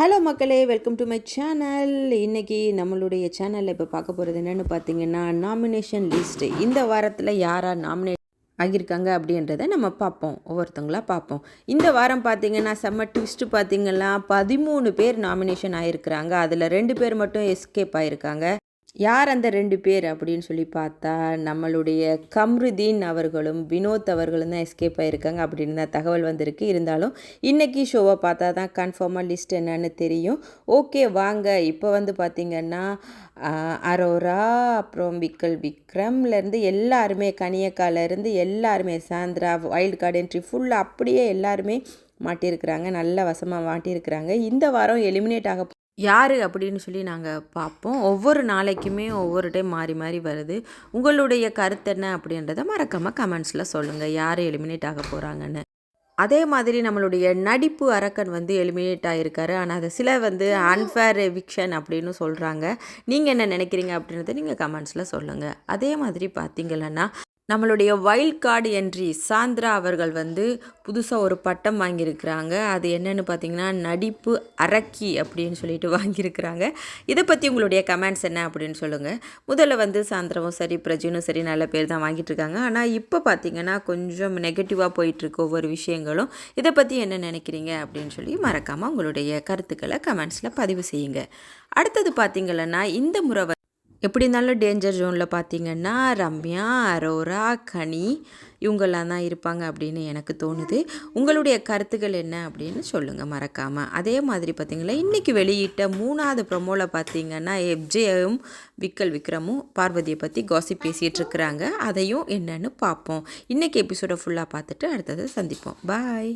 Hello மக்களே, welcome to my channel. இன்றைக்கி நம்மளுடைய சேனலில் இப்போ பார்க்க போகிறது என்னென்னு பார்த்தீங்கன்னா, நாமினேஷன் லிஸ்ட்டு. இந்த வாரத்தில் யாரார் நாமினேட் ஆகியிருக்காங்க அப்படின்றத நம்ம பார்ப்போம், ஒவ்வொருத்தங்களாக பார்ப்போம். இந்த வாரம் பார்த்திங்கன்னா செம்ம ட்விஸ்ட்டு பார்த்திங்கன்னா 13 பேர் நாமினேஷன் ஆகியிருக்கிறாங்க. அதில் 2 பேர் மட்டும் எஸ்கேப் ஆகியிருக்காங்க. யார் அந்த 2 பேர் அப்படின்னு சொல்லி பார்த்தா, நம்மளுடைய கம்ருதீன் அவர்களும் வினோத் அவர்களும் தான் எஸ்கேப் ஆகியிருக்காங்க அப்படின்னு தான் தகவல் வந்திருக்கு. இருந்தாலும் இன்றைக்கி ஷோவை பார்த்தா தான் கன்ஃபார்மாக லிஸ்ட் என்னன்னு தெரியும். ஓகே, வாங்க. இப்போ வந்து பார்த்திங்கன்னா அரோரா, அப்புறம் விக்ரம்லேருந்து எல்லாருமே, கனியக்காலேருந்து எல்லாருமே, சாந்திரா, வைல்டு கார்டு என்ட்ரி ஃபுல்லாக அப்படியே எல்லாருமே மாட்டியிருக்கிறாங்க. நல்ல வசமாக மாட்டியிருக்கிறாங்க. இந்த வாரம் எலிமினேட் ஆக யார் அப்படின்னு சொல்லி நாங்கள் பார்ப்போம். ஒவ்வொரு நாளைக்குமே ஒவ்வொரு டைம் மாறி மாறி வருது. உங்களுடைய கருத்து என்ன அப்படின்றத மறக்காமல் கமெண்ட்ஸில் சொல்லுங்கள், யார் எலிமினேட் ஆக போகிறாங்கன்னு. அதே மாதிரி நம்மளுடைய நடிப்பு அரக்கன் வந்து எலிமினேட் ஆகியிருக்காரு. ஆனால் அதை சில வந்து அன்ஃபேர் எவிக்ஷன் அப்படின்னு சொல்கிறாங்க. நீங்கள் என்ன நினைக்கிறீங்க அப்படின்றத நீங்கள் கமெண்ட்ஸில் சொல்லுங்கள். அதே மாதிரி பார்த்திங்கன்னா, நம்மளுடைய வைல்ட் கார்டு என்ட்ரி சாந்திரா அவர்கள் வந்து புதுசாக ஒரு பட்டம் வாங்கியிருக்கிறாங்க. அது என்னென்னு பார்த்தீங்கன்னா, நடிப்பு அரக்கி அப்படின்னு சொல்லிட்டு வாங்கியிருக்கிறாங்க. இதை பற்றி உங்களுடைய கமெண்ட்ஸ் என்ன அப்படின்னு சொல்லுங்கள். முதல்ல வந்து சாந்திராவும் சரி, பிரஜினும் சரி நல்ல பேர் தான் வாங்கிட்டு இருக்காங்க. ஆனால் இப்போ பார்த்திங்கன்னா கொஞ்சம் நெகட்டிவாக போயிட்டுருக்கு ஒவ்வொரு விஷயங்களும். இதை பற்றி என்ன நினைக்கிறீங்க அப்படின்னு சொல்லி மறக்காமல் உங்களுடைய கருத்துக்களை கமெண்ட்ஸில் பதிவு செய்யுங்க. அடுத்தது பார்த்திங்கன்னா, இந்த முறை எப்படி இருந்தாலும் டேஞ்சர் ஜோனில் பார்த்திங்கன்னா ரம்யா, அரோரா, கனி இவங்கெல்லாம் தான் இருப்பாங்க அப்படின்னு எனக்கு தோணுது. உங்களுடைய கருத்துக்கள் என்ன அப்படின்னு சொல்லுங்கள் மறக்காமல். அதே மாதிரி பார்த்திங்கன்னா, இன்றைக்கி வெளியிட்ட 3வது ப்ரொமோவில் பார்த்திங்கன்னா எஃப்ஜேயும் விக்ரமும் பார்வதியை பற்றி காசிப் பேசிகிட்டு இருக்கிறாங்க. அதையும் என்னென்னு பார்ப்போம். இன்றைக்கி எபிசோடை ஃபுல்லாக பார்த்துட்டு அடுத்தது சந்திப்போம். பாய்.